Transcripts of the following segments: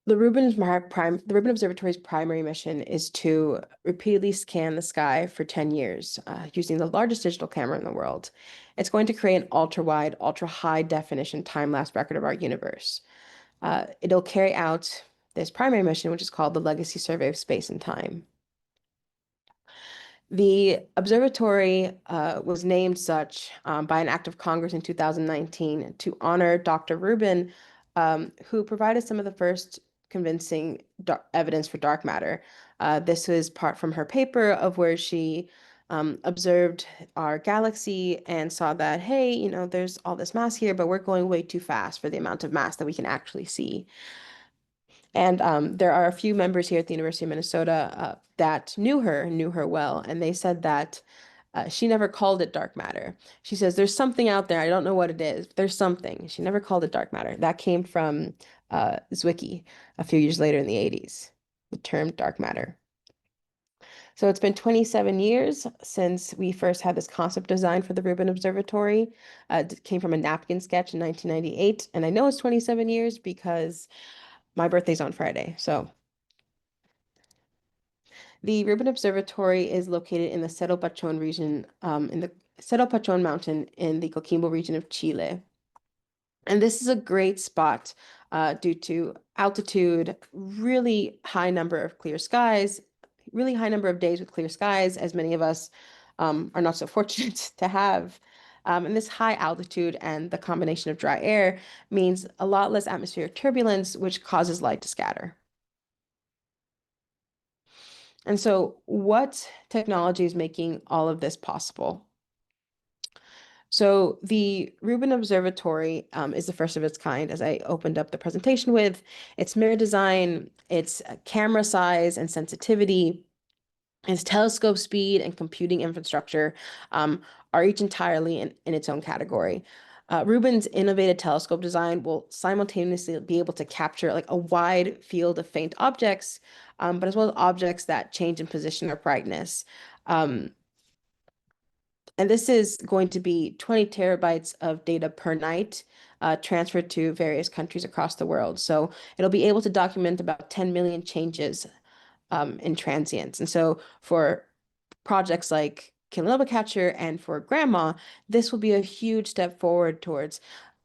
The Rubin Observatory's primary mission is to repeatedly scan the sky for 10 years using the largest digital camera in the world. It's going to create an ultra-wide, ultra-high definition time-lapse record of our universe. It'll carry out this primary mission, which is called the Legacy Survey of Space and Time. The observatory was named such by an act of Congress in 2019 to honor Dr. Rubin, who provided some of the first convincing evidence for dark matter. This was part from her paper of where she observed our galaxy and saw that, hey, there's all this mass here, but we're going way too fast for the amount of mass that we can actually see. And there are a few members here at the University of Minnesota that knew her well, and they said that she never called it dark matter. She says, there's something out there. I don't know what it is. There's something. She never called it dark matter. That came from Zwicky a few years later in the 80s, the term dark matter. So it's been 27 years since we first had this concept design for the Rubin Observatory. It came from a napkin sketch in 1998. And I know it's 27 years because my birthday's on Friday. So the Rubin Observatory is located in the Cerro Pachón region, in the Cerro Pachón mountain in the Coquimbo region of Chile. And this is a great spot due to altitude, really high number of clear skies, really high number of days with clear skies, as many of us are not so fortunate to have. And this high altitude and the combination of dry air means a lot less atmospheric turbulence, which causes light to scatter. And so what technology is making all of this possible? So the Rubin Observatory is the first of its kind, as I opened up the presentation with. Its mirror design, its camera size and sensitivity, its telescope speed and computing infrastructure are each entirely in its own category. Rubin's innovative telescope design will simultaneously be able to capture like a wide field of faint objects, but as well as objects that change in position or brightness. And this is going to be 20 terabytes of data per night transferred to various countries across the world. So it'll be able to document about 10 million changes in transients. And so for projects like Kilonova Catcher and for Grandma, this will be a huge step forward towards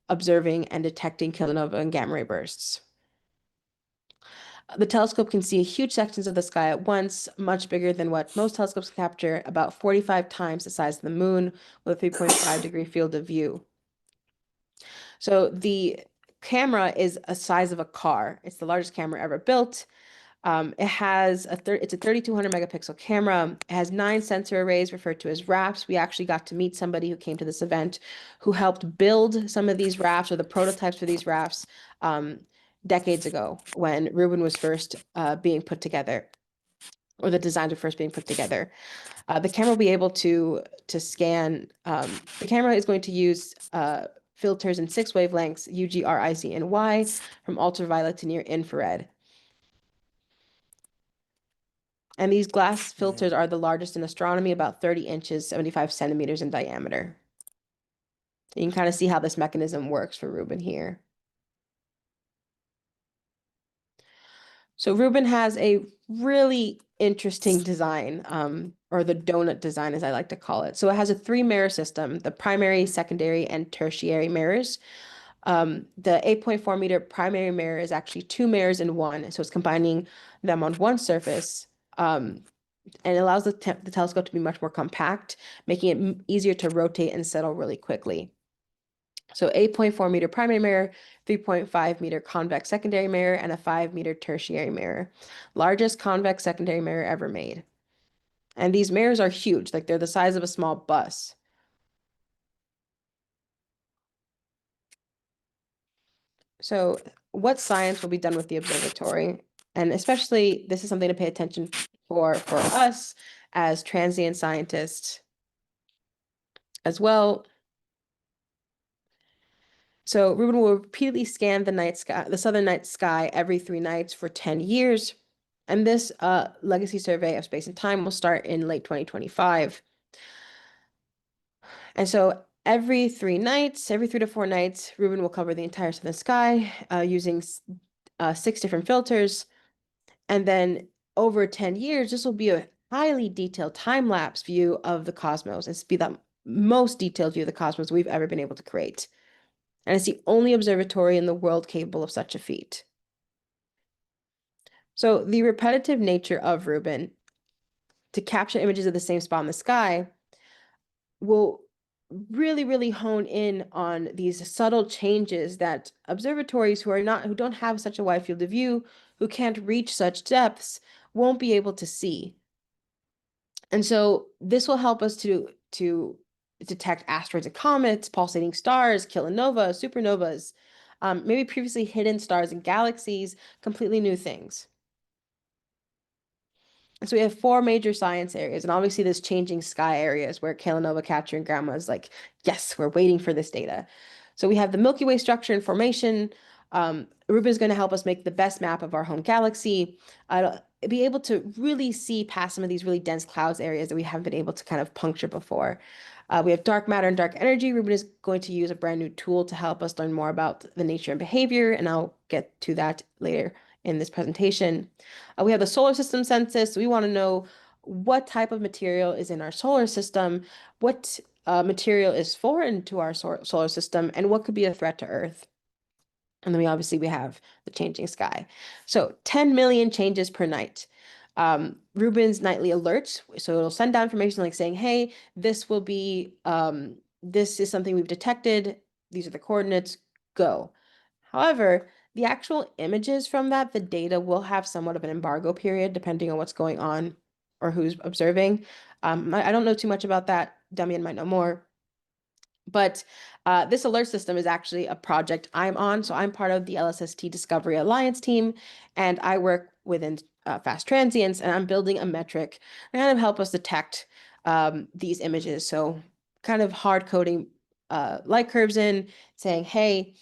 observing and detecting kilonova and gamma ray bursts. The telescope can see huge sections of the sky at once, much bigger than what most telescopes capture, about 45 times the size of the moon, with a 3.5-degree field of view. So the camera is a size of a car. It's the largest camera ever built. It's a 3,200 megapixel camera. It has 9 sensor arrays referred to as rafts. We actually got to meet somebody who came to this event who helped build some of these rafts or the prototypes for these rafts decades ago when Rubin was first being put together, or the designs were first being put together. The camera will be able to scan. The camera is going to use filters in 6 wavelengths, UG, R, IC, and Y, from ultraviolet to near infrared. And these glass filters are the largest in astronomy, about 30 inches, 75 centimeters in diameter. You can kind of see how this mechanism works for Rubin here. So Rubin has a really interesting design, or the donut design, as I like to call it. So it has a 3-mirror system, the primary, secondary, and tertiary mirrors. The 8.4-meter primary mirror is actually 2 mirrors in one, so it's combining them on one surface. And it allows the telescope to be much more compact, making it easier to rotate and settle really quickly. So 8.4-meter primary mirror, 3.5-meter convex secondary mirror, and a 5-meter tertiary mirror. Largest convex secondary mirror ever made. And these mirrors are huge, like they're the size of a small bus. So what science will be done with the observatory? And especially, this is something to pay attention for us as transient scientists as well. So Rubin will repeatedly scan the southern night sky every 3 nights for 10 years. And this legacy survey of space and time will start in late 2025. And so every 3 to 4 nights, Rubin will cover the entire southern sky using 6 different filters. And then over 10 years, this will be a highly detailed time-lapse view of the cosmos. It's be the most detailed view of the cosmos we've ever been able to create. And it's the only observatory in the world capable of such a feat. So the repetitive nature of Rubin to capture images of the same spot in the sky will really, really hone in on these subtle changes that observatories who don't have such a wide field of view, who can't reach such depths, won't be able to see. And so this will help us to detect asteroids and comets, pulsating stars, kilonova, supernovas, maybe previously hidden stars and galaxies, completely new things. So we have 4 major science areas, and obviously this changing sky areas where Kilonova capturing gamma is like, yes, we're waiting for this data. So we have the Milky Way structure and formation. Rubin is going to help us make the best map of our home galaxy, be able to really see past some of these really dense clouds areas that we haven't been able to kind of puncture before. We have dark matter and dark energy. Rubin is going to use a brand new tool to help us learn more about the nature and behavior, and I'll get to that later in this presentation. We have the solar system census. We want to know what type of material is in our solar system, what material is foreign to our solar system, and what could be a threat to Earth. And then we have the changing sky. So 10 million changes per night. Rubin's nightly alerts. So it'll send down information like saying, hey, this is something we've detected. These are the coordinates, go. However, the actual images from that, the data will have somewhat of an embargo period depending on what's going on or who's observing. I don't know too much about that. Damian might know more. But this alert system is actually a project I'm on. So I'm part of the LSST Discovery Alliance team, and I work within fast transients, and I'm building a metric to kind of help us detect these images. So kind of hard coding light curves in, saying, hey,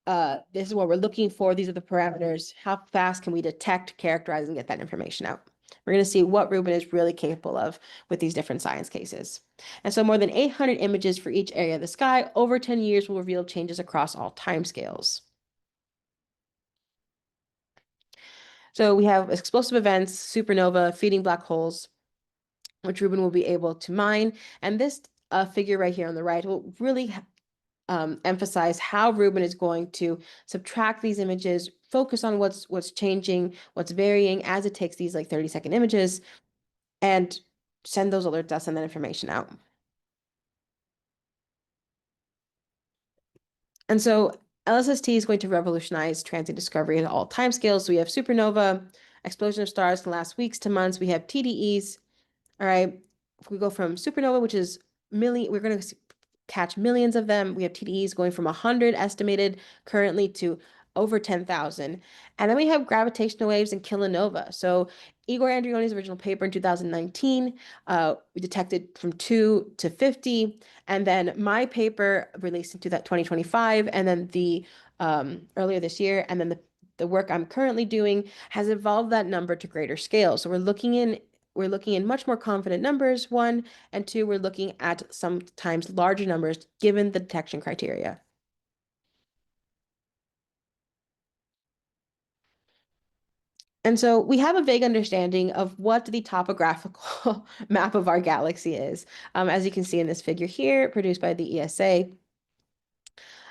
this is what we're looking for. These are the parameters. How fast can we detect, characterize, and get that information out? We're going to see what Rubin is really capable of with these different science cases. And so more than 800 images for each area of the sky over 10 years will reveal changes across all timescales. So we have explosive events, supernova, feeding black holes, which Rubin will be able to mine. And this figure right here on the right will really emphasize how Rubin is going to subtract these images, focus on what's changing, what's varying as it takes these like 30-second images, and send those alerts out, send that information out. And so LSST is going to revolutionize transient discovery at all timescales. So we have supernova, explosion of stars can last weeks to months. We have TDEs. All right. If we go from supernova, which is we're going to catch millions of them. We have TDEs going from 100 estimated currently to over 10,000. And then we have gravitational waves and kilonova. So Igor Andreoni's original paper in 2019, we detected from 2 to 50. And then my paper released into that 2025, and then the earlier this year, and then the work I'm currently doing has evolved that number to greater scale. So we're looking in much more confident numbers, 1, and 2, we're looking at sometimes larger numbers given the detection criteria. And so we have a vague understanding of what the topographical map of our galaxy is. As you can see in this figure here, produced by the ESA.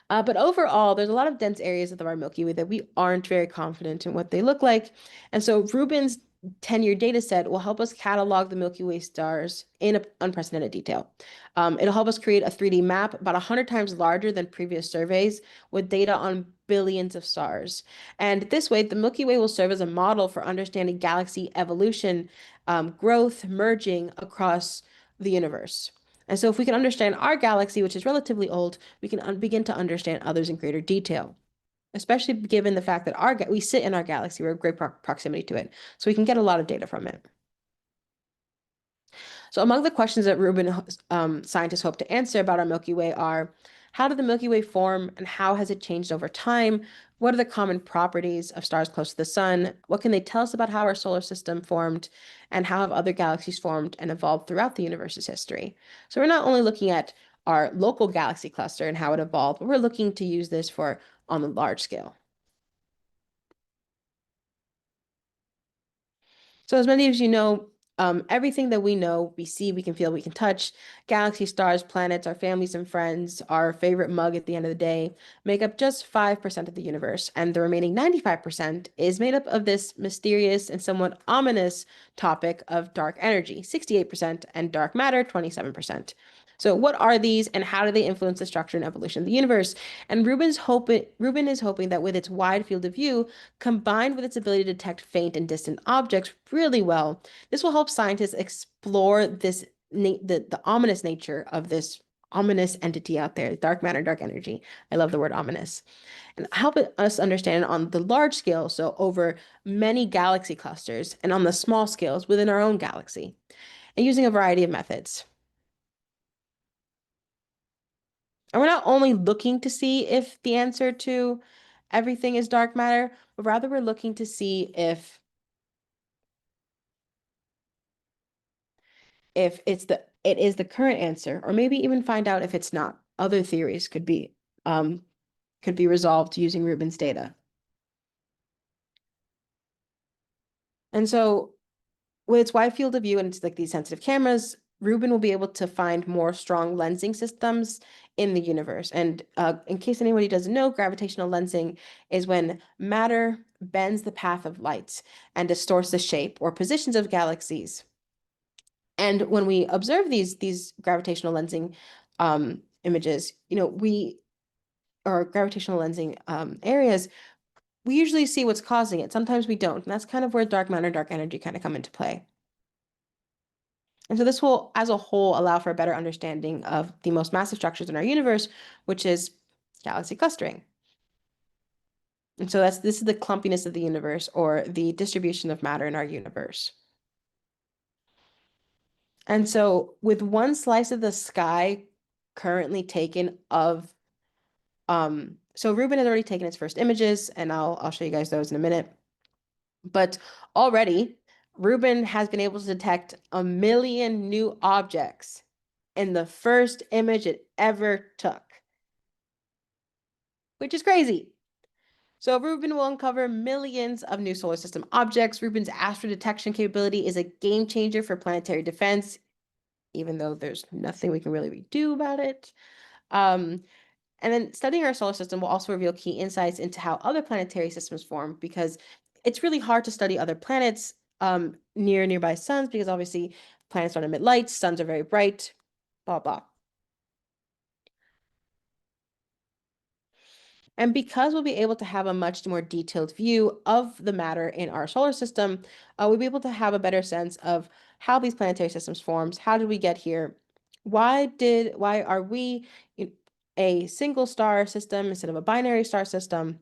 But overall, there's a lot of dense areas of our Milky Way that we aren't very confident in what they look like. And so Rubin's 10-year data set will help us catalog the Milky Way stars in unprecedented detail. It'll help us create a 3D map about 100 times larger than previous surveys with data on billions of stars. And this way, the Milky Way will serve as a model for understanding galaxy evolution, growth, merging across the universe. And so if we can understand our galaxy, which is relatively old, we can begin to understand others in greater detail, especially given the fact that we sit in our galaxy, we're in great proximity to it. So we can get a lot of data from it. So among the questions that Rubin scientists hope to answer about our Milky Way are, how did the Milky Way form and how has it changed over time? What are the common properties of stars close to the sun? What can they tell us about how our solar system formed? And how have other galaxies formed and evolved throughout the universe's history? So we're not only looking at our local galaxy cluster and how it evolved, but we're looking to use this on the large scale. So, as many as you know, everything that we know, we see, we can feel, we can touch, galaxies, stars, planets, our families and friends, our favorite mug at the end of the day, make up just 5% of the universe. And the remaining 95% is made up of this mysterious and somewhat ominous topic of dark energy, 68%, and dark matter, 27%. So, what are these and how do they influence the structure and evolution of the universe? And Rubin is hoping that with its wide field of view, combined with its ability to detect faint and distant objects really well, this will help scientists explore the ominous nature of this ominous entity out there, dark matter, dark energy. I love the word ominous. And help us understand on the large scale, so over many galaxy clusters, and on the small scales within our own galaxy, and using a variety of methods. And we're not only looking to see if the answer to everything is dark matter, but rather we're looking to see if it is the current answer, or maybe even find out if it's not. Other theories could be resolved using Rubin's data. And so with its wide field of view and it's like these sensitive cameras, Rubin will be able to find more strong lensing systems in the universe. And in case anybody doesn't know, gravitational lensing is when matter bends the path of light and distorts the shape or positions of galaxies. And when we observe these gravitational lensing images, we or gravitational lensing areas, we usually see what's causing it. Sometimes we don't, and that's kind of where dark matter, dark energy kind of come into play. And so this will, as a whole, allow for a better understanding of the most massive structures in our universe, which is galaxy clustering. And so this is the clumpiness of the universe or the distribution of matter in our universe. And so with one slice of the sky currently taken of so Rubin has already taken its first images, and I'll show you guys those in a minute. But already, Rubin has been able to detect 1 million new objects in the first image it ever took, which is crazy. So Rubin will uncover millions of new solar system objects. Rubin's astro detection capability is a game changer for planetary defense, even though there's nothing we can really do about it. Um, And then studying our solar system will also reveal key insights into how other planetary systems form, because it's really hard to study other planets near nearby suns, because obviously planets don't emit light, suns are very bright, blah, blah. And because we'll be able to have a much more detailed view of the matter in our solar system, we'll be able to have a better sense of how these planetary systems forms, how did we get here, why are we in a single star system instead of a binary star system,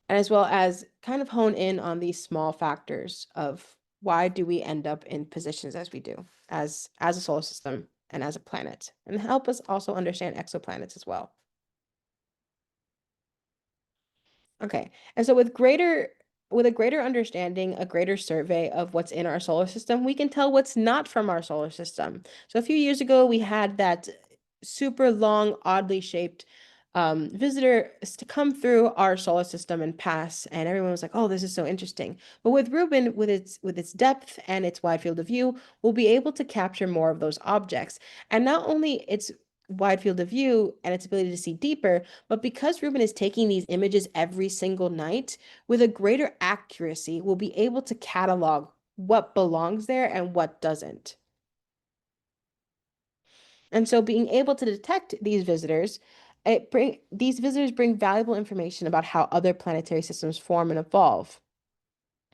and as well as kind of hone in on these small factors of why do we end up in positions as we do as a solar system and as a planet, and help us also understand exoplanets as well. Okay. And so with a greater understanding, a greater survey of what's in our solar system, we can tell what's not from our solar system. So a few years ago, we had that super long, oddly shaped visitor to come through our solar system and pass, and everyone was like, "Oh, this is so interesting." But with Rubin, with its depth and its wide field of view, we'll be able to capture more of those objects. And not only its wide field of view and its ability to see deeper, but because Rubin is taking these images every single night, with a greater accuracy, we'll be able to catalog what belongs there and what doesn't. And so being able to detect these visitors bring valuable information about how other planetary systems form and evolve.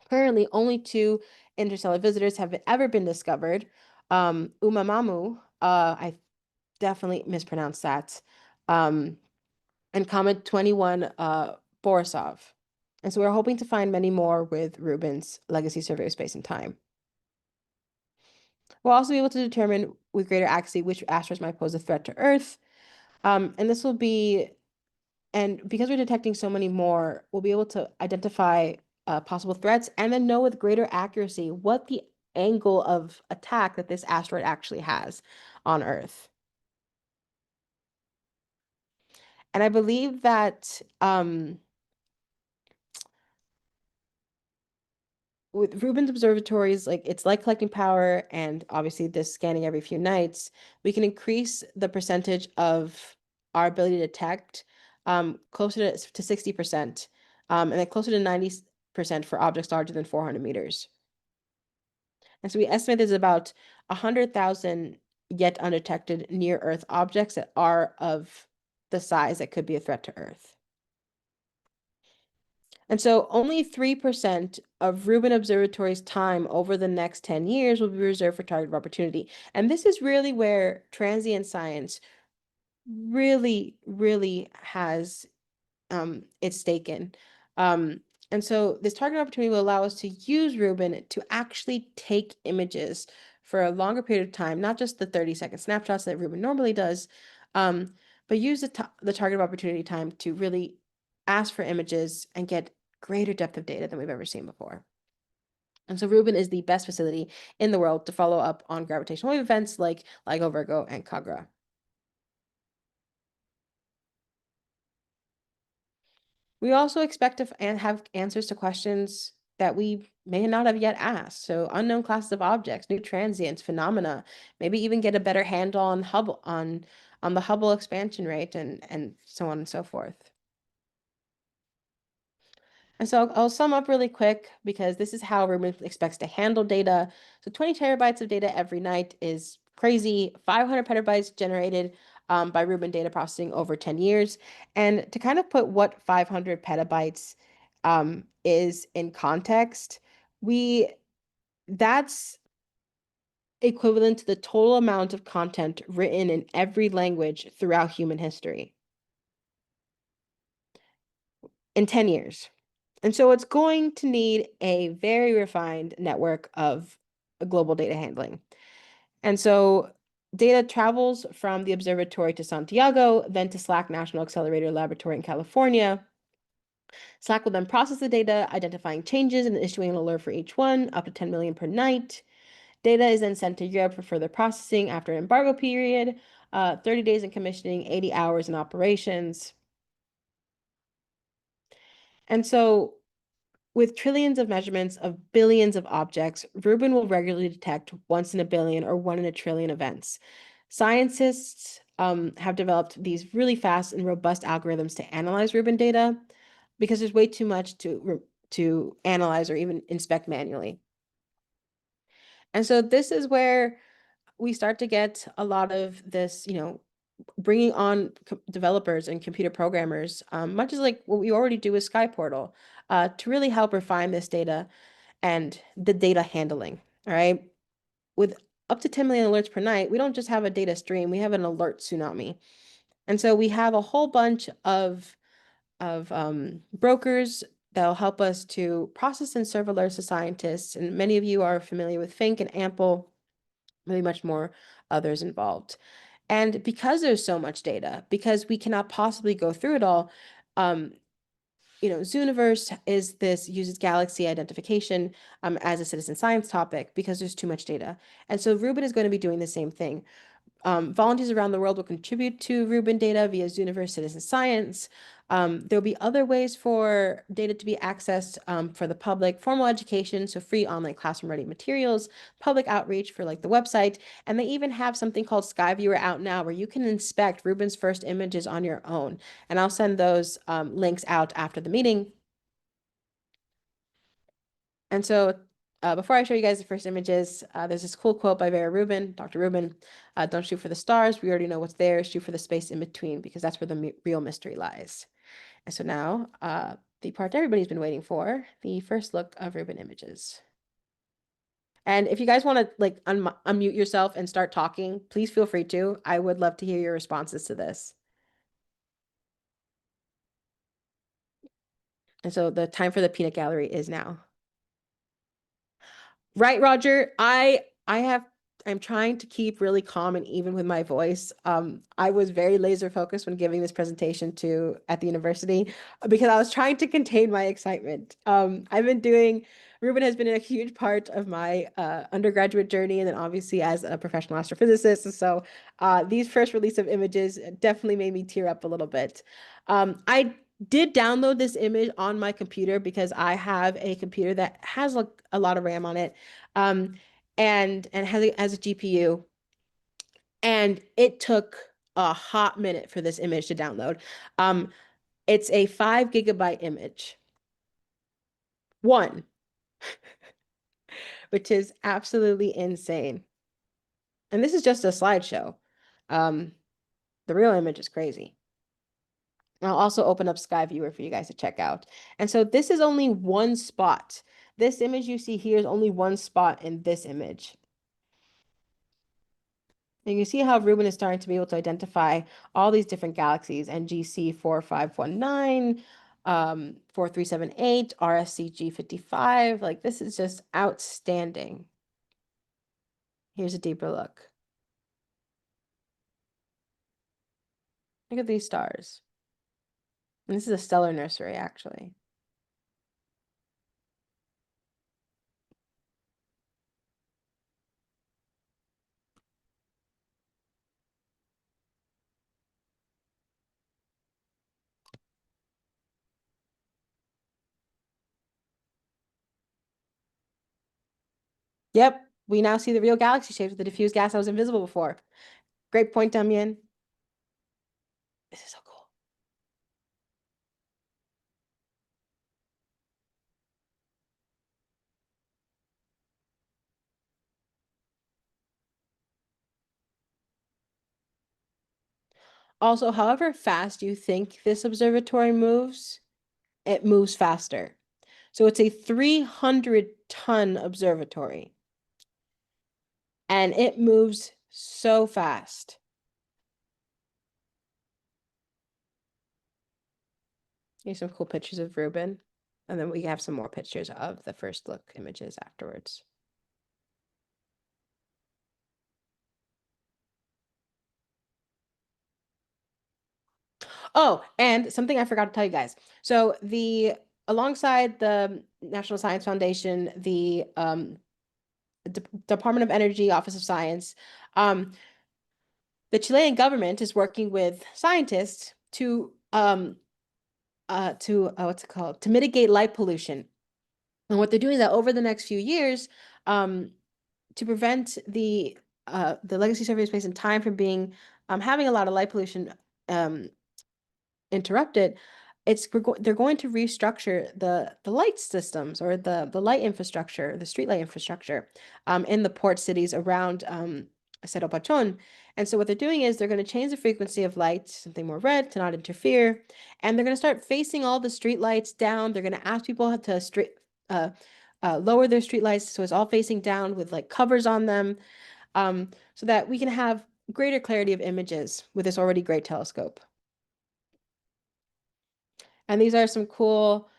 Currently, only two interstellar visitors have ever been discovered. Umamamu, I definitely mispronounced that. Um, and Comet 21 Borisov. And so we're hoping to find many more with Rubin's Legacy Survey of Space and Time. We'll also be able to determine with greater accuracy which asteroids might pose a threat to Earth. And this will be, and because we're detecting so many more, we'll be able to identify possible threats and then know with greater accuracy what the angle of attack that this asteroid actually has on Earth. And I believe that, with Rubin's observatories, like it's like collecting power and obviously this scanning every few nights, we can increase the percentage of our ability to detect closer to 60%, and then closer to 90% for objects larger than 400 meters. And so we estimate there's about 100,000 yet undetected near Earth objects that are of the size that could be a threat to Earth. And so only 3% of Rubin Observatory's time over the next 10 years will be reserved for target of opportunity. And this is really where transient science really has its stake in. Um, and so this target opportunity will allow us to use Rubin to actually take images for a longer period of time, not just the 30-second snapshots that Rubin normally does, um, but use the target of opportunity time to really ask for images and get greater depth of data than we've ever seen before. And so Rubin is the best facility in the world to follow up on gravitational wave events like LIGO, Virgo, and Kagra. We also expect to have answers to questions that we may not have yet asked. So unknown classes of objects, new transients, phenomena, maybe even get a better handle on Hubble on the Hubble expansion rate and so on and so forth. And so I'll sum up really quick because this is how Rubin expects to handle data. So 20 terabytes of data every night is crazy. 500 petabytes generated by Rubin data processing over 10 years. And to kind of put what 500 petabytes is in context, we that's equivalent to the total amount of content written in every language throughout human history in 10 years. And so it's going to need a very refined network of global data handling. And so data travels from the observatory to Santiago, then to SLAC National Accelerator Laboratory in California. SLAC will then process the data, identifying changes and issuing an alert for each one, up to 10 million per night. Data is then sent to Europe for further processing after an embargo period, 30 days in commissioning, 80 hours in operations. And so with trillions of measurements of billions of objects, Rubin will regularly detect once in a billion or 1 in a trillion events. Scientists have developed these really fast and robust algorithms to analyze Rubin data because there's way too much to analyze or even inspect manually. And so this is where we start to get a lot of this, bringing on developers and computer programmers, much as like what we already do with Sky Portal, to really help refine this data and the data handling. All right. With up to 10 million alerts per night, we don't just have a data stream, we have an alert tsunami. And so we have a whole bunch of brokers that'll help us to process and serve alerts to scientists. And many of you are familiar with Fink and Ample, really much more others involved. And because there's so much data, because we cannot possibly go through it all, Zooniverse uses galaxy identification as a citizen science topic because there's too much data. And so Rubin is going to be doing the same thing. Volunteers around the world will contribute to Rubin data via Zooniverse Citizen Science. There'll be other ways for data to be accessed for the public, formal education, so free online classroom-ready materials, public outreach for like the website, and they even have something called Skyviewer out now where you can inspect Rubin's first images on your own. And I'll send those links out after the meeting. And so before I show you guys the first images, there's this cool quote by Vera Rubin, Dr. Rubin, don't shoot for the stars. We already know what's there. Shoot for the space in between because that's where the real mystery lies. And so now the part everybody's been waiting for, the first look of Rubin images. And if you guys want to like unmute yourself and start talking, please feel free to. I would love to hear your responses to this. And so the time for the peanut gallery is now. Right, Roger. I'm trying to keep really calm and even with my voice. I was very laser focused when giving this presentation at the university because I was trying to contain my excitement. Rubin has been a huge part of my undergraduate journey and then obviously as a professional astrophysicist. So these first release of images definitely made me tear up a little bit. I did download this image on my computer because I have a computer that has like a lot of RAM on it, um, and has a GPU, and it took a hot minute for this image to download. Um, it's a 5 GB image, one, which is absolutely insane. And this is just a slideshow. Um, the real image is crazy. I'll also open up Sky Viewer for you guys to check out. And so this is only one spot. This image you see here is only one spot in this image. And you see how Rubin is starting to be able to identify all these different galaxies, NGC 4519, 4378, RSCG 55. Like, this is just outstanding. Here's a deeper look. Look at these stars. And this is a stellar nursery, actually. Yep, we now see the real galaxy shapes with the diffused gas that was invisible before. Great point, Damien. This is so cool. Also, however fast you think this observatory moves, it moves faster. So it's a 300-ton observatory, and it moves so fast. Here's some cool pictures of Rubin, and then we have some more pictures of the first look images afterwards. Oh, and something I forgot to tell you guys. So alongside the National Science Foundation, the Department of Energy, Office of Science, the Chilean government is working with scientists to what's it called? To mitigate light pollution. And what they're doing is that over the next few years, to prevent the legacy survey of space and time from being having a lot of light pollution interrupted, they're going to restructure the light systems, or the light infrastructure, the street light infrastructure, in the port cities around Cerro Pachon. And so what they're doing is they're going to change the frequency of light to something more red to not interfere, and they're going to start facing all the street lights down. They're going to ask people to uh, lower their street lights so it's all facing down with like covers on them, so that we can have greater clarity of images with this already great telescope. And these are some cool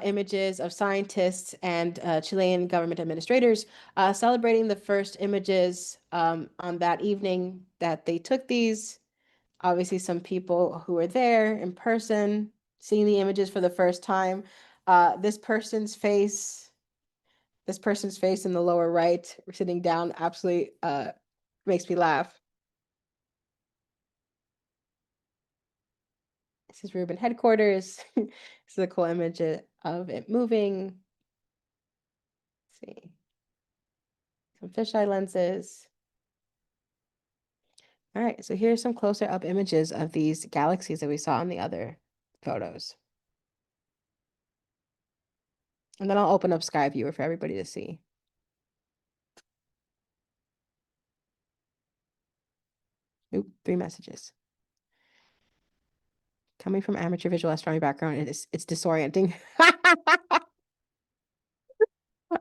images of scientists and Chilean government administrators celebrating the first images on that evening that they took these. Obviously, some people who were there in person, seeing the images for the first time. This person's face, this person's face in the lower right, sitting down, absolutely makes me laugh. This is Rubin headquarters. This is a cool image of it moving. Let's see. Some fisheye lenses. All right, so here's some closer up images of these galaxies that we saw in the other photos. And then I'll open up Sky Viewer for everybody to see. Oop, 3 messages. Coming from amateur visual astronomy background, it's disorienting. I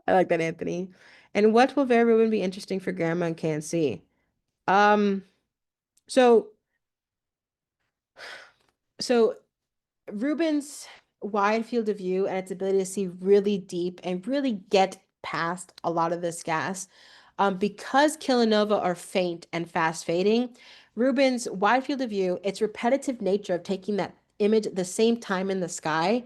like that, Anthony. And what will Vera Rubin be interesting for Grandma and KNC? Um, so so Rubin's wide field of view and its ability to see really deep and really get past a lot of this gas, because kilonova are faint and fast fading, Rubin's wide field of view, its repetitive nature of taking that image at the same time in the sky,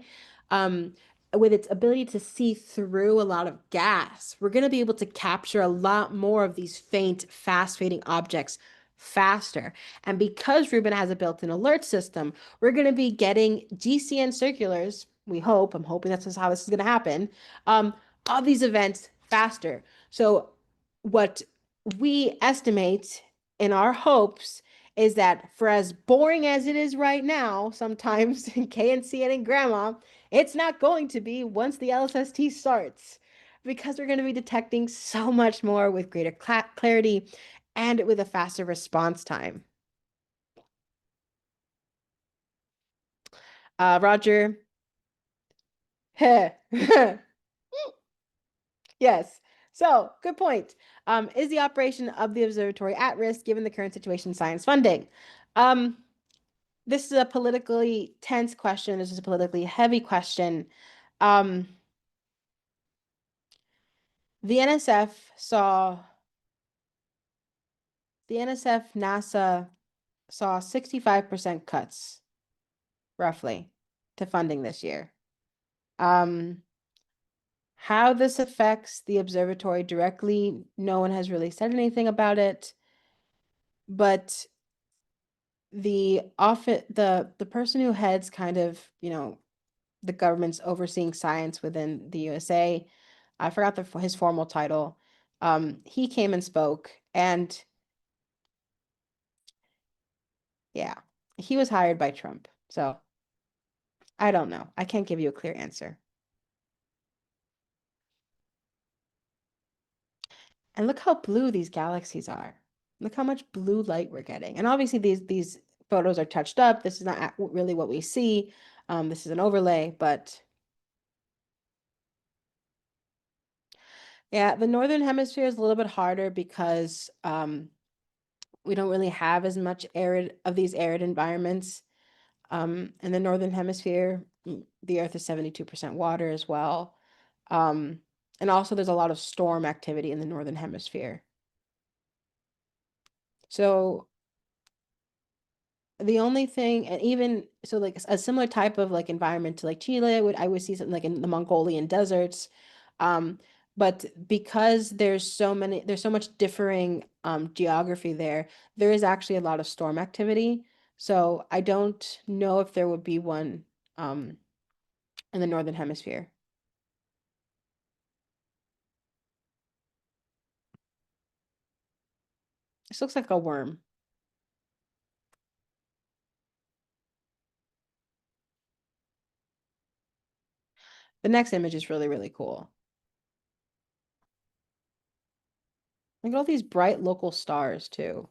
um, with its ability to see through a lot of gas, we're going to be able to capture a lot more of these faint, fast fading objects faster. And because Rubin has a built-in alert system, we're going to be getting GCN circulars. We hope, I'm hoping that's how this is going to happen, of these events faster. So what we estimate in our hopes is that for as boring as it is right now, sometimes in KNCN and Grandma, it's not going to be once the LSST starts because we're going to be detecting so much more with greater clarity and with a faster response time. Roger. Yes. So, good point. Is the operation of the observatory at risk given the current situation in science funding? Um, this is a politically tense question. This is a politically heavy question. Um, the NSF saw, the NSF NASA saw 65% cuts, roughly, to funding this year. How this affects the observatory directly, no one has really said anything about it. But the person who heads kind of, the government's overseeing science within the USA, I forgot his formal title. He came and spoke, and yeah, he was hired by Trump. So I don't know. I can't give you a clear answer. And look how blue these galaxies are. Look how much blue light we're getting. And obviously these photos are touched up. This is not really what we see. This is an overlay, but yeah, the northern hemisphere is a little bit harder because we don't really have as much arid environments. In the northern hemisphere, the Earth is 72% water as well. And also there's a lot of storm activity in the northern hemisphere. So the only thing, and even so, like a similar type of like environment to like Chile, I would see something like in the Mongolian deserts. Um, but because there's so much differing geography there, there is actually a lot of storm activity. So I don't know if there would be one um in the northern hemisphere. This looks like a worm. The next image is really, really cool. Look at all these bright local stars too.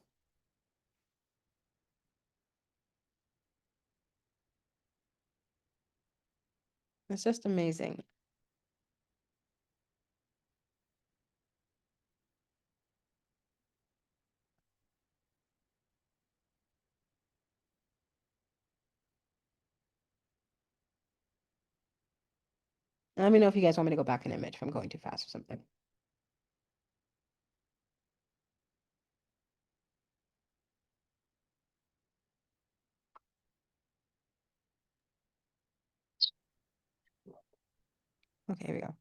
It's just amazing. Let me know if you guys want me to go back an image if I'm going too fast or something. Okay, here we go.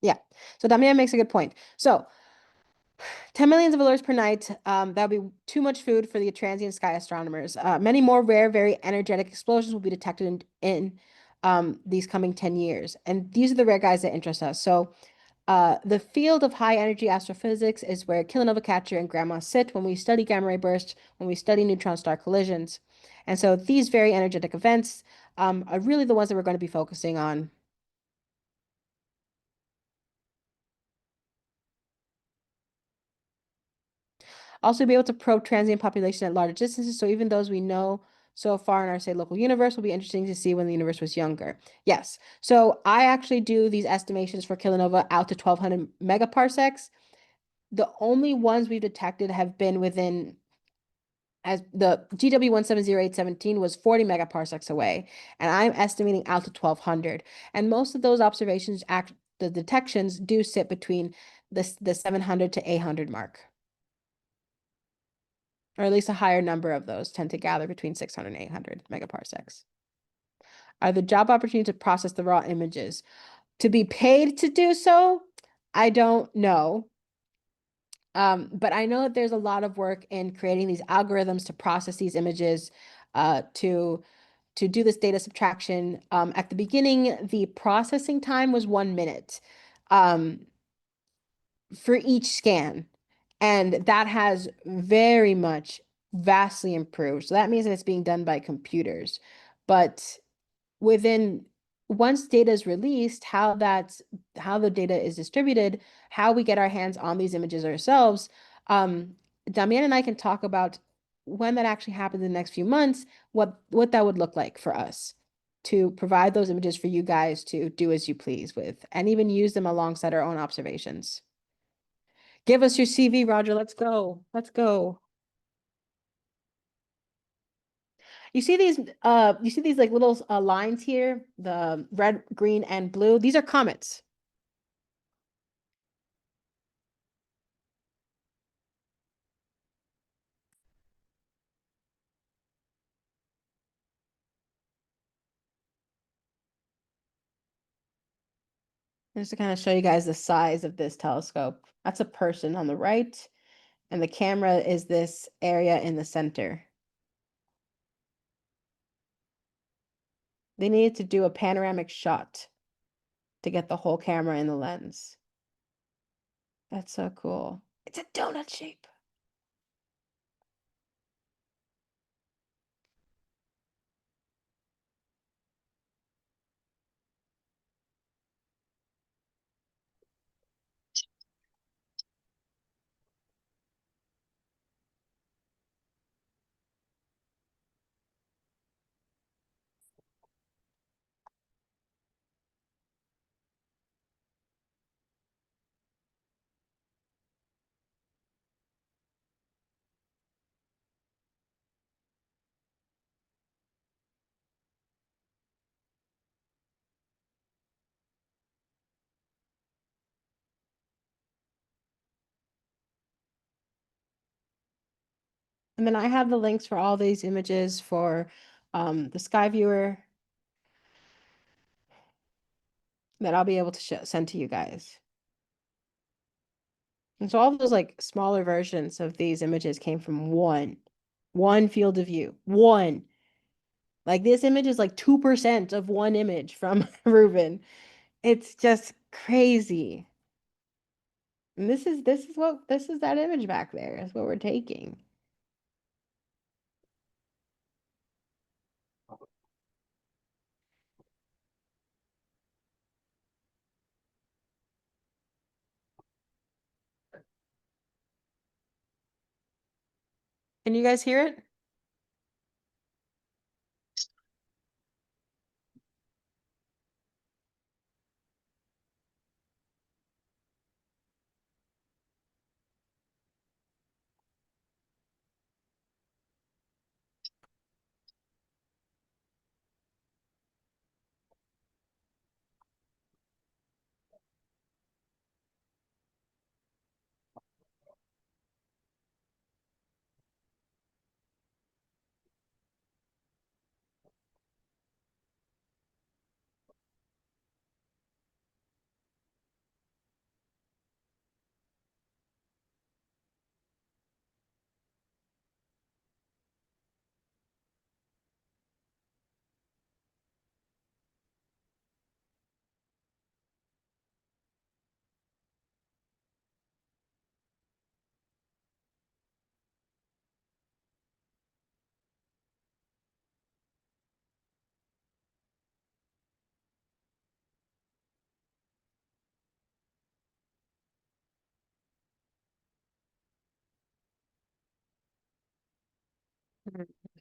Yeah. So Damian makes a good point. So 10 millions of alerts per night. That would be too much food for the transient sky astronomers. Many more rare, very energetic explosions will be detected in these coming 10 years. And these are the rare guys that interest us. So the field of high energy astrophysics is where Kilonova catcher and Grandma sit when we study gamma ray bursts, when we study neutron star collisions. And so these very energetic events are really the ones that we're going to be focusing on. Also be able to probe transient population at larger distances. So even those we know so far in our, say, local universe will be interesting to see when the universe was younger. Yes. So I actually do these estimations for Kilonova out to 1200 megaparsecs. The only ones we've detected have been within, as the GW 170817 was 40 megaparsecs away, and I'm estimating out to 1200. And most of those observations, the detections do sit between the 700 to 800 mark, or at least a higher number of those tend to gather between 600 and 800 megaparsecs. Are the job opportunities to process the raw images? To be paid to do so, I don't know. But I know that there's a lot of work in creating these algorithms to process these images, to do this data subtraction. At the beginning, the processing time was 1 minute um, for each scan, and that has very much vastly improved. So that means that it's being done by computers. But within once data is released, how the data is distributed, how we get our hands on these images ourselves. Um, Damian and I can talk about when that actually happens in the next few months, what that would look like for us to provide those images for you guys to do as you please with, and even use them alongside our own observations. Give us your CV, Roger. Let's go. Let's go. You see these like little lines here, the red, green, and blue. These are comets. Just to kind of show you guys the size of this telescope. That's a person on the right, and the camera is this area in the center. They needed to do a panoramic shot to get the whole camera in the lens. That's so cool. It's a donut shape. And then I have the links for all these images for the Sky Viewer that I'll be able to send to you guys. And so all those like smaller versions of these images came from one field of view. One. Like this image is like 2% of one image from Rubin. It's just crazy. And this is that image back there. That's what we're taking. Can you guys hear it?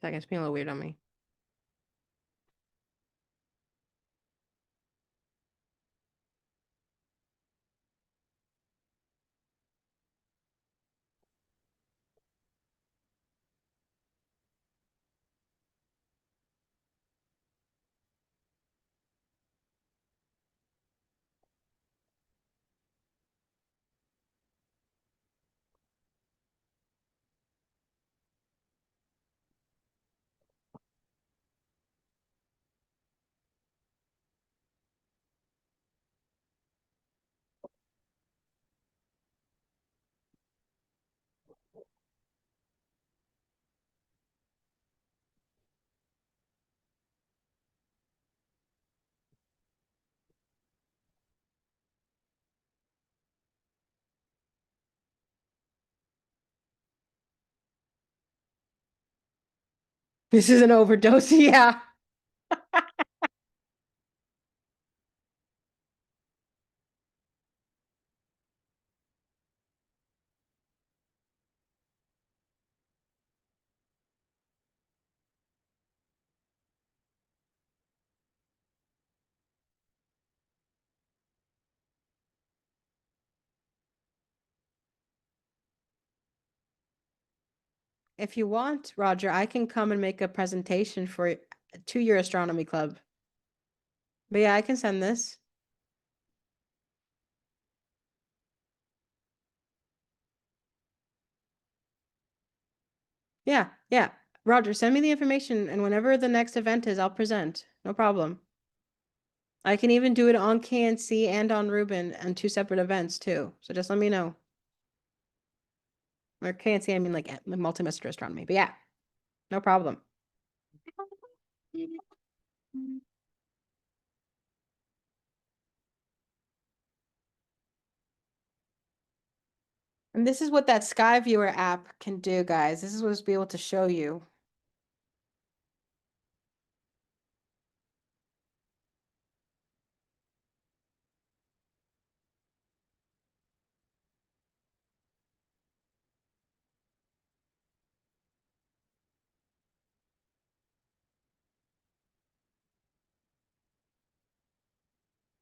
That gets being a little weird on me. This is an overdose. Yeah. If you want, Roger, I can come and make a presentation to your astronomy club. But yeah, I can send this. Yeah, yeah. Roger, send me the information, and whenever the next event is, I'll present. No problem. I can even do it on KNC and on Rubin and two separate events too. So just let me know. Or KNC, I mean like multi-semester astronomy. But yeah, no problem. And this is what that Sky Viewer app can do, guys. This is what it's be able to show you.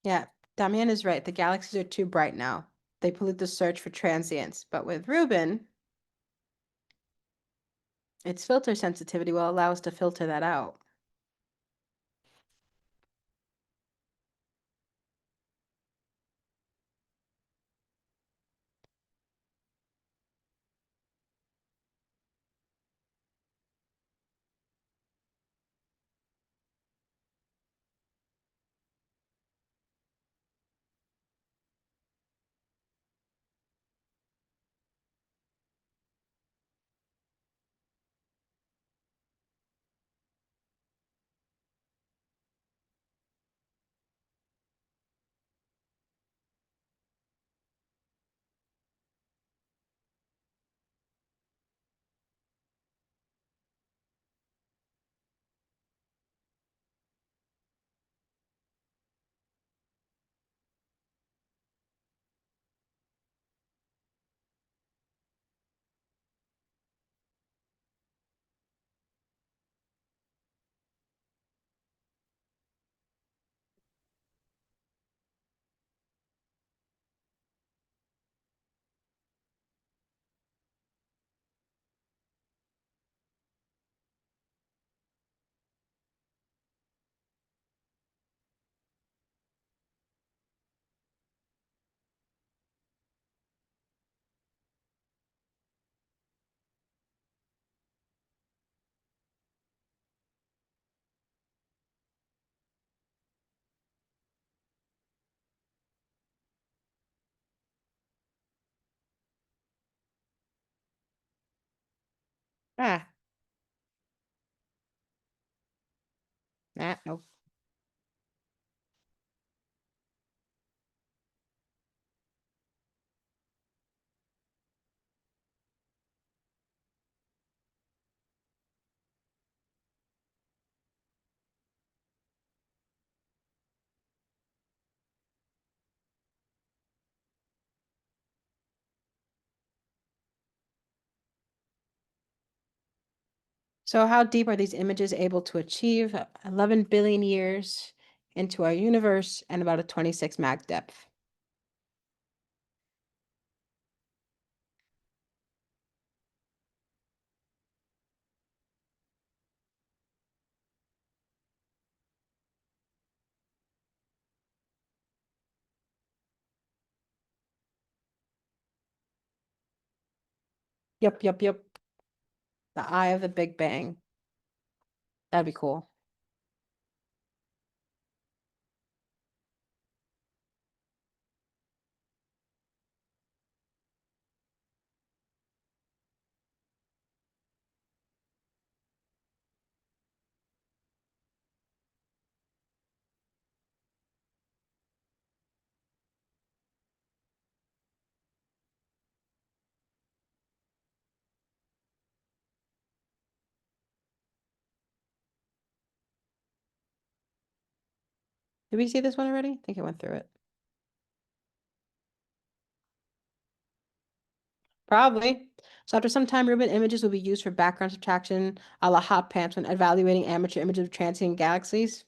Yeah, Damian is right. The galaxies are too bright now. They pollute the search for transients. But with Rubin, its filter sensitivity will allow us to filter that out. Ah, no. So how deep are these images able to achieve? 11 billion years into our universe and about a 26 mag depth. Yep, yep, yep. The eye of the Big Bang. That'd be cool. Did we see this one already? I think I went through it. Probably. So after some time, Rubin images will be used for background subtraction a la hot pants when evaluating amateur images of transient galaxies.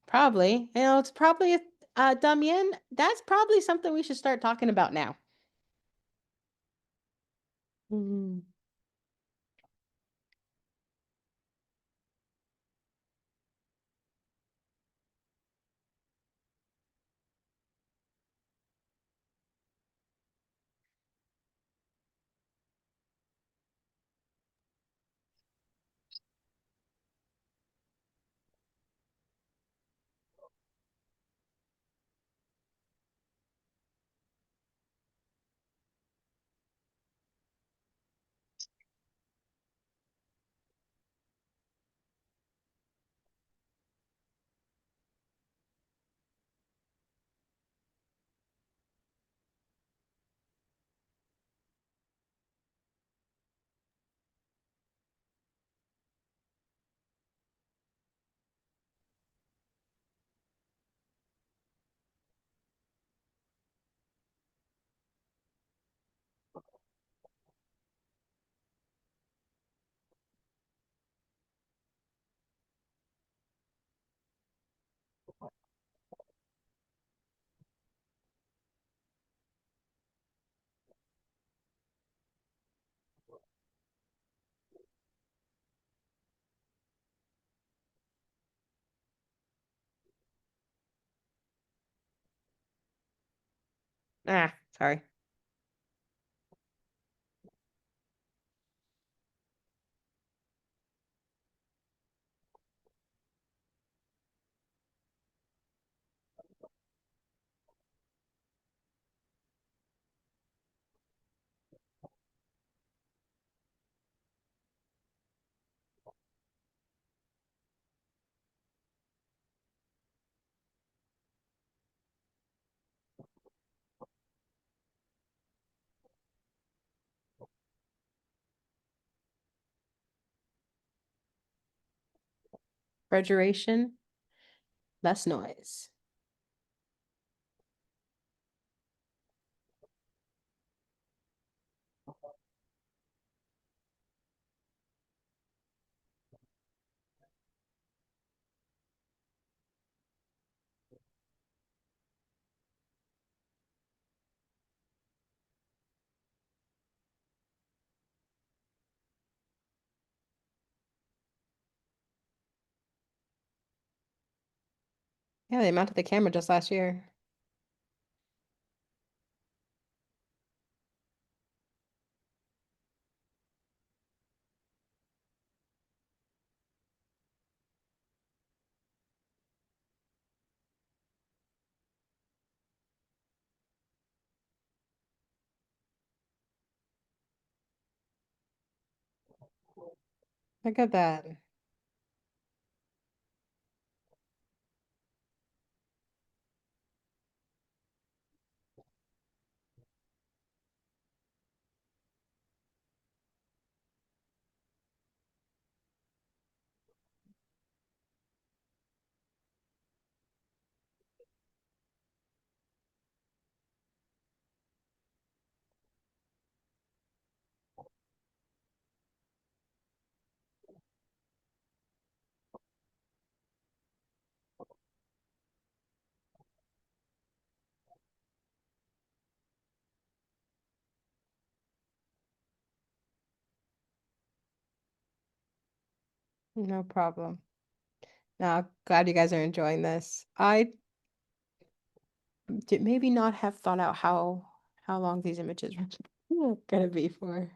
Probably. It's probably Damien, that's probably something we should start talking about now. Mm. Ah, sorry. Refrigeration, less noise. Yeah, they mounted the camera just last year. Look at that. No problem. Now, glad you guys are enjoying this. I did maybe not have thought out how long these images were gonna be for.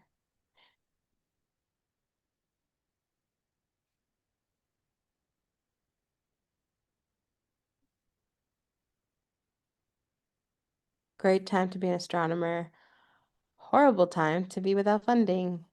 Great time to be an astronomer. Horrible time to be without funding.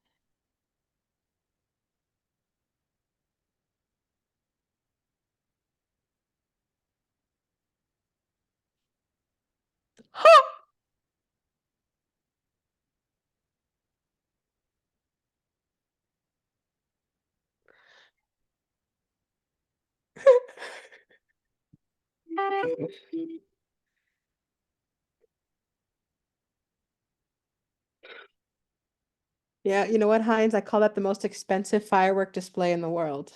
Yeah, you know what, Heinz? I call that the most expensive firework display in the world.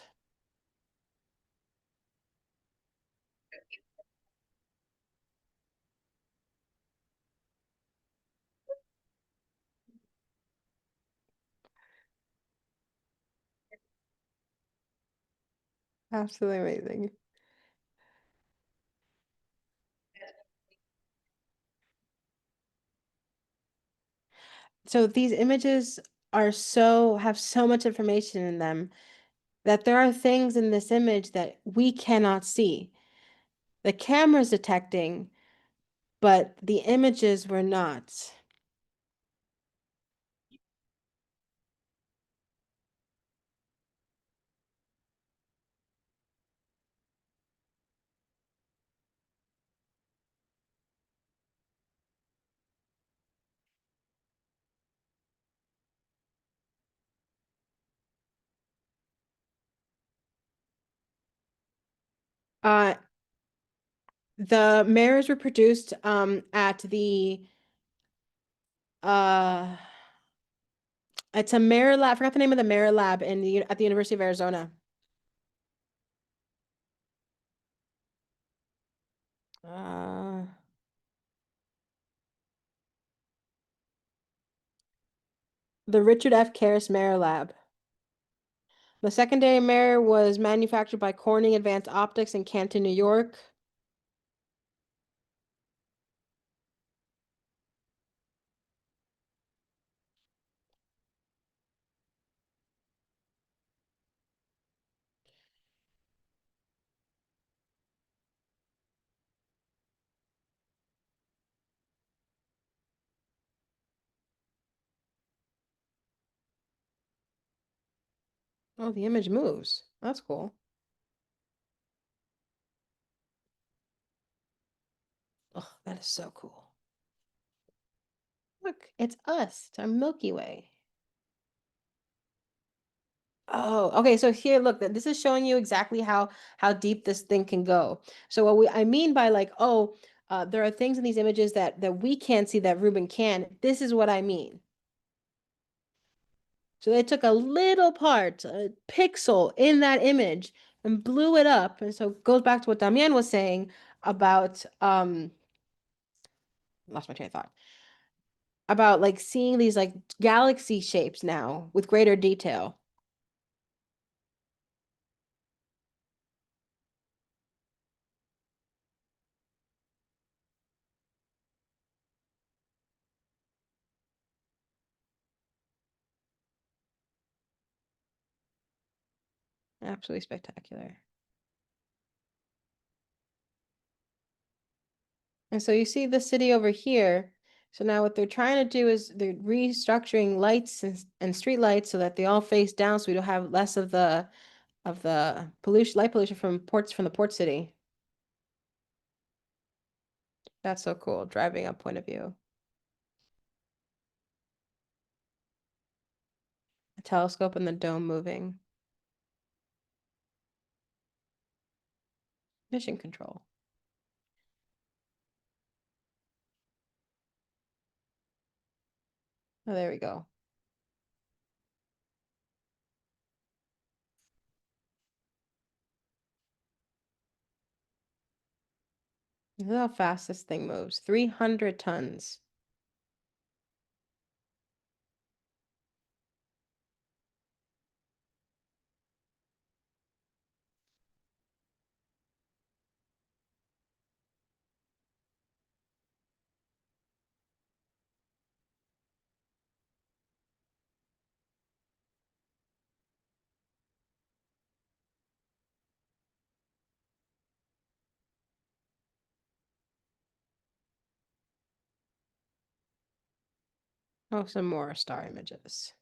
Absolutely amazing. So these images are have so much information in them that there are things in this image that we cannot see. The camera's detecting, but the images were not. Uh, the mirrors were produced at the uh it's a mirror lab. I forgot the name of the mirror lab at the University of Arizona. Uh, the Richard F. Karras Mirror Lab. The secondary mirror was manufactured by Corning Advanced Optics in Canton, New York. Oh, the image moves. That's cool. Oh, that is so cool. Look, it's us. It's our Milky Way. Oh, okay. So here, look, this is showing you exactly how deep this thing can go. So I mean by like, oh, there are things in these images that we can't see that Rubin can. This is what I mean. So they took a little part, a pixel in that image and blew it up. And so it goes back to what Damian was saying about lost my train of thought. About like seeing these like galaxy shapes now with greater detail. Absolutely spectacular. And so you see the city over here. So now what they're trying to do is they're restructuring lights and street lights so that they all face down so we don't have less of the pollution, light pollution from the port city. That's so cool, driving up point of view. A telescope and the dome moving. Mission control. Oh, there we go. Look how fast this thing moves. 300 tons. Oh, some more star images.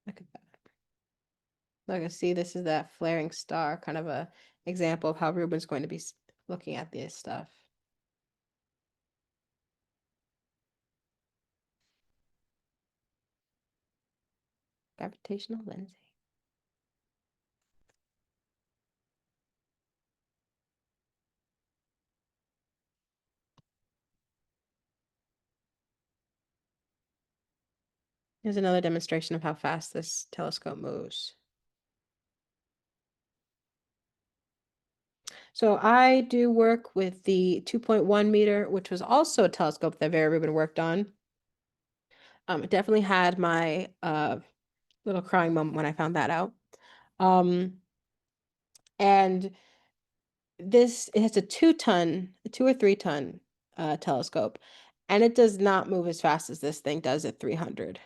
Look at that. Look, I see this is that flaring star, kind of a example of how Rubin's going to be looking at this stuff. Gravitational lensing. Here's another demonstration of how fast this telescope moves. So I do work with the 2.1 meter, which was also a telescope that Vera Rubin worked on. It definitely had my little crying moment when I found that out. And this it has a 2 or 3 ton telescope, and it does not move as fast as this thing does at 300.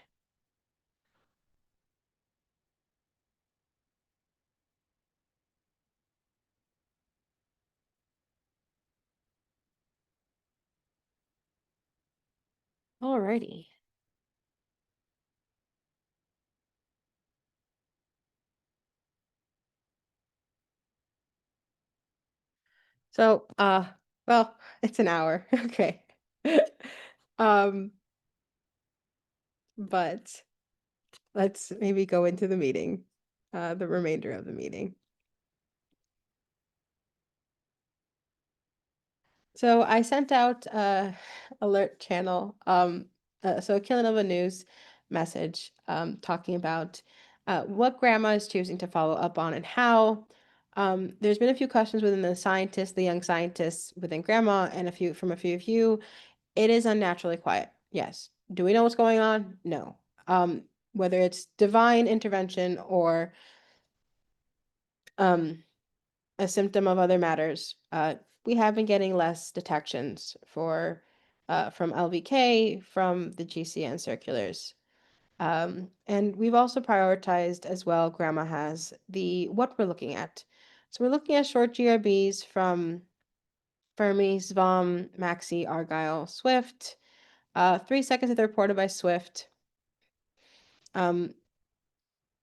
Alrighty. So, well, it's an hour. Okay. Um, but let's maybe go into the meeting, the remainder of the meeting. So I sent out a alert channel, so a Kilonova news message, talking about what grandma is choosing to follow up on and how. There's been a few questions within the scientists, the young scientists within grandma, and a few of you. It is unnaturally quiet. Yes. Do we know what's going on? No. Whether it's divine intervention or um, a symptom of other matters, we have been getting less detections for from LVK, from the GCN circulars. And we've also prioritized as well, Grandma has, the what we're looking at. So we're looking at short GRBs from Fermi, Svam, Maxi, Argyle, Swift. 3 seconds if they're reported by Swift. Um,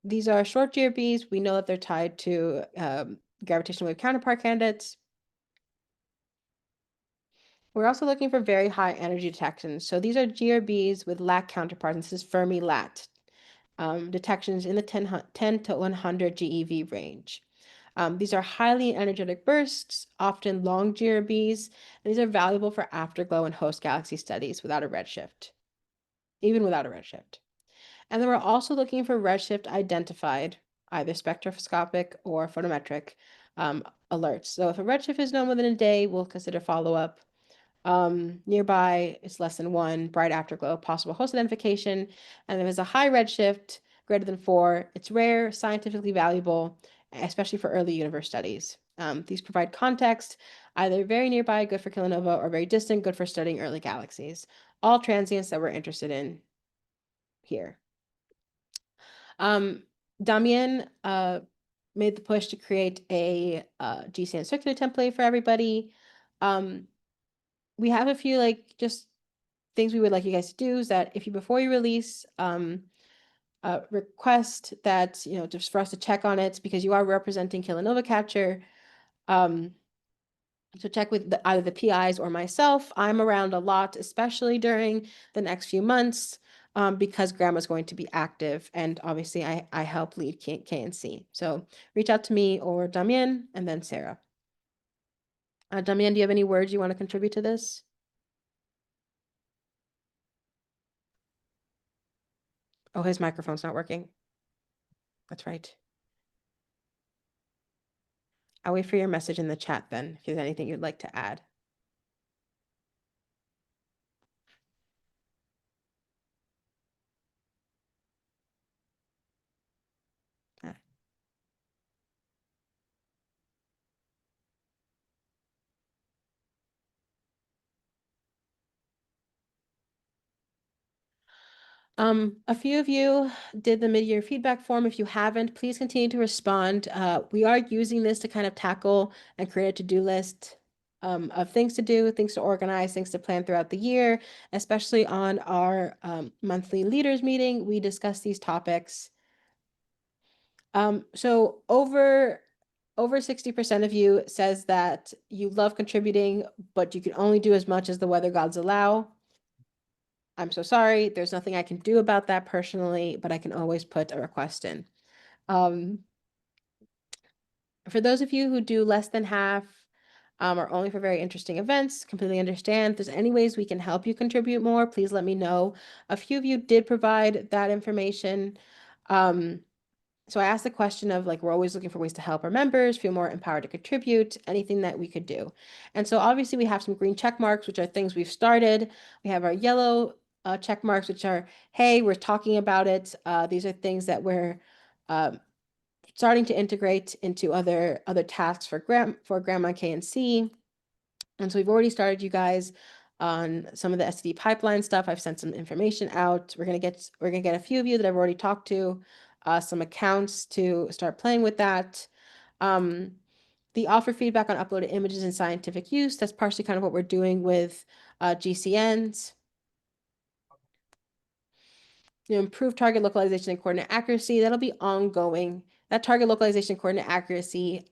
these are short GRBs. We know that they're tied to gravitational wave counterpart candidates. We're also looking for very high energy detections. So these are GRBs with lat counterparts. And this is Fermi lat detections in the 10 to 100 GeV range. These are highly energetic bursts, often long GRBs, and these are valuable for afterglow and host galaxy studies without a redshift, even without a redshift. And then we're also looking for redshift identified, either spectroscopic or photometric alerts. So if a redshift is known within a day, we'll consider follow-up. Nearby, it's less than 1, bright afterglow, possible host identification. And if there's a high redshift, greater than 4, it's rare, scientifically valuable, especially for early universe studies. These provide context, either very nearby, good for Kilonova, or very distant, good for studying early galaxies. All transients that we're interested in here. Damien made the push to create a GCN circular template for everybody. We have a few just things we would like you guys to do is that if you before you release request that just for us to check on it because you are representing Kilonova Capture. So check with either the PIs or myself. I'm around a lot, especially during the next few months, because Grandma's going to be active, and obviously I help lead KNC. So reach out to me or Damien, and then Sarah. Damien, do you have any words you want to contribute to this? Oh, his microphone's not working. That's right. I'll wait for your message in the chat then, if there's anything you'd like to add. A few of you did the mid-year feedback form. If you haven't, please continue to respond. We are using this to kind of tackle and create a to-do list of things to do, things to organize, things to plan throughout the year, especially on our monthly leaders meeting. We discuss these topics. So over 60% of you says that you love contributing, but you can only do as much as the weather gods allow. I'm so sorry. There's nothing I can do about that personally, but I can always put a request in. For those of you who do less than half, are only for very interesting events. Completely understand. If there's any ways we can help you contribute more, please let me know. A few of you did provide that information. So I asked the question of like, we're always looking for ways to help our members feel more empowered to contribute, anything that we could do. And so obviously we have some green check marks, which are things we've started. We have our yellow check marks, which are, hey, we're talking about it. These are things that we're starting to integrate into other tasks for Grandma KNC. And so we've already started you guys on some of the STD pipeline stuff. I've sent some information out. We're gonna get a few of you that I've already talked to, some accounts to start playing with that. The offer feedback on uploaded images and scientific use. That's partially kind of what we're doing with GCNs. Improve target localization and coordinate accuracy. That'll be ongoing. That target localization and coordinate accuracy,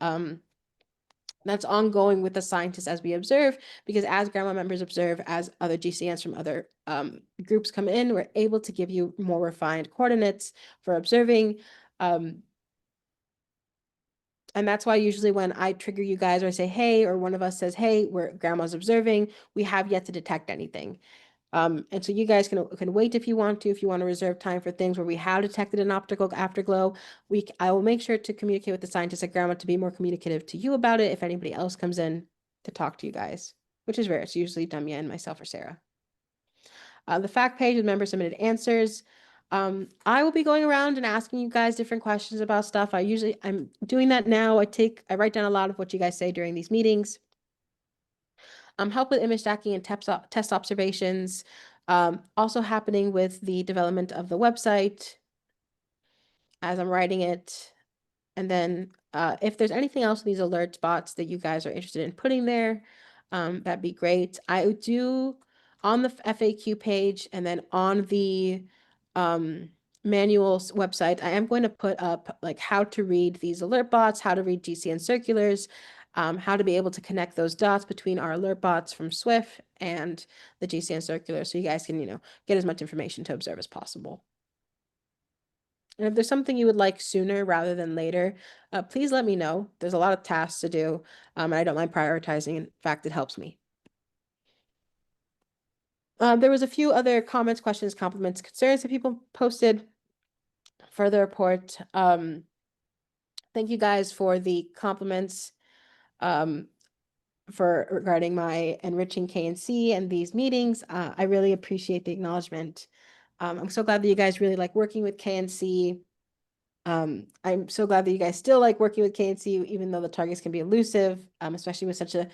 that's ongoing with the scientists as we observe, because as Grandma members observe, as other GCNs from other groups come in, we're able to give you more refined coordinates for observing. And that's why usually when I trigger you guys or I say, hey, or one of us says, hey, Grandma's observing, we have yet to detect anything. And so you guys can wait if you want to reserve time for things where we have detected an optical afterglow. I will make sure to communicate with the scientists at Grandma to be more communicative to you about it if anybody else comes in to talk to you guys, which is rare. It's usually Damia and myself or Sarah. The fact page with member submitted answers. I will be going around and asking you guys different questions about stuff. I'm doing that now. I write down a lot of what you guys say during these meetings. Help with image stacking and test observations. Also happening with the development of the website as I'm writing it. And then if there's anything else in these alert spots that you guys are interested in putting there, that'd be great. I do on the FAQ page and then on the manuals website, I am going to put up like how to read these alert bots, how to read GCN circulars, how to be able to connect those dots between our alert bots from Swift and the GCN circular, so you guys can, get as much information to observe as possible. And if there's something you would like sooner rather than later, please let me know. There's a lot of tasks to do, and I don't mind prioritizing. In fact, it helps me. There was a few other comments, questions, compliments, concerns that people posted for the report. Thank you guys for the compliments regarding my enriching KNC and these meetings. I really appreciate the acknowledgement. I'm so glad that you guys really like working with KNC. I'm so glad that you guys still like working with KNC, even though the targets can be elusive, especially with such a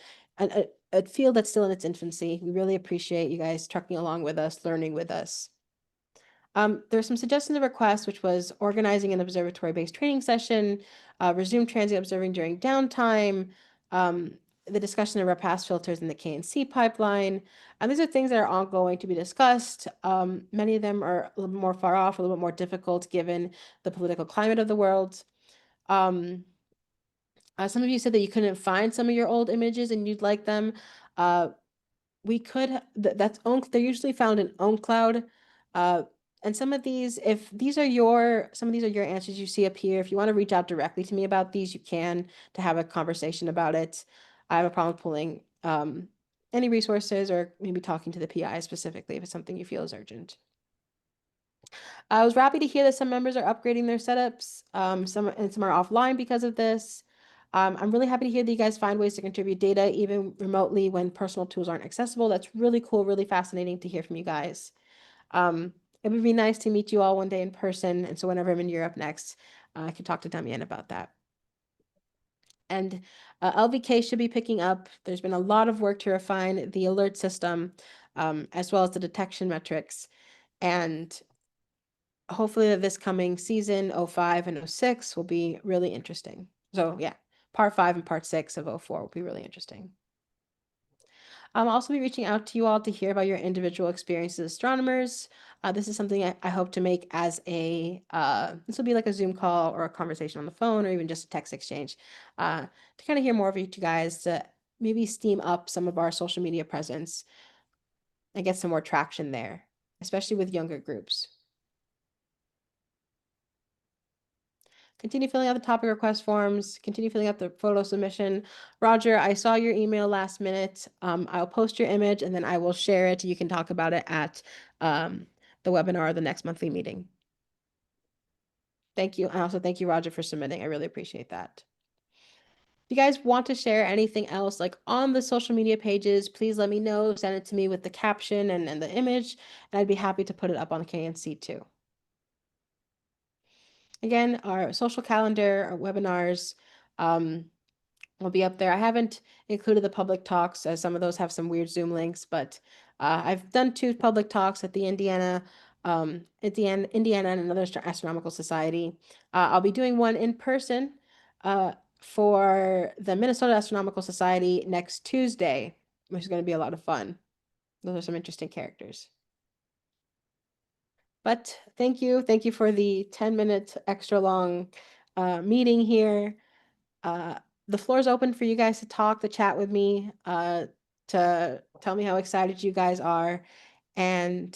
field that's still in its infancy. We really appreciate you guys trucking along with us, learning with us. There's some suggestions of requests, which was organizing an observatory-based training session, resume transient observing during downtime, the discussion of RAPAS filters in the KNC pipeline. And these are things that are ongoing to be discussed. Many of them are a little bit more far off, a little bit more difficult given the political climate of the world. Some of you said that you couldn't find some of your old images and you'd like them. We could, they're usually found in OwnCloud. And some of these are your answers you see up here. If you want to reach out directly to me about these, you can, to have a conversation about it. I have a problem pulling any resources or maybe talking to the PI specifically if it's something you feel is urgent. I was happy to hear that some members are upgrading their setups. Some are offline because of this. I'm really happy to hear that you guys find ways to contribute data even remotely when personal tools aren't accessible. That's really cool, really fascinating to hear from you guys. It would be nice to meet you all one day in person. And so whenever I'm in Europe next, I can talk to Damian about that. And LVK should be picking up. There's been a lot of work to refine the alert system, as well as the detection metrics. And hopefully this coming season, 05 and 06, will be really interesting. So yeah, part 5 and part 6 of 04 will be really interesting. I'll also be reaching out to you all to hear about your individual experiences as astronomers. This is something I hope to make as this will be like a Zoom call or a conversation on the phone or even just a text exchange to kind of hear more of you guys, to maybe steam up some of our social media presence and get some more traction there, especially with younger groups. Continue filling out the topic request forms, continue filling out the photo submission. Roger, I saw your email last minute. I'll post your image and then I will share it. You can talk about it at the webinar or the next monthly meeting. Thank you. And also thank you, Roger, for submitting. I really appreciate that. If you guys want to share anything else like on the social media pages, please let me know. Send it to me with the caption and the image, and I'd be happy to put it up on the KNC too. Again, our social calendar, our webinars, will be up there. I haven't included the public talks as some of those have some weird Zoom links, but I've done 2 public talks at the Indiana and another astronomical society. I'll be doing one in person for the Minnesota Astronomical Society next Tuesday, which is going to be a lot of fun. Those are some interesting characters. But thank you. Thank you for the 10-minute extra long meeting here. The floor is open for you guys to talk, to chat with me, to tell me how excited you guys are. And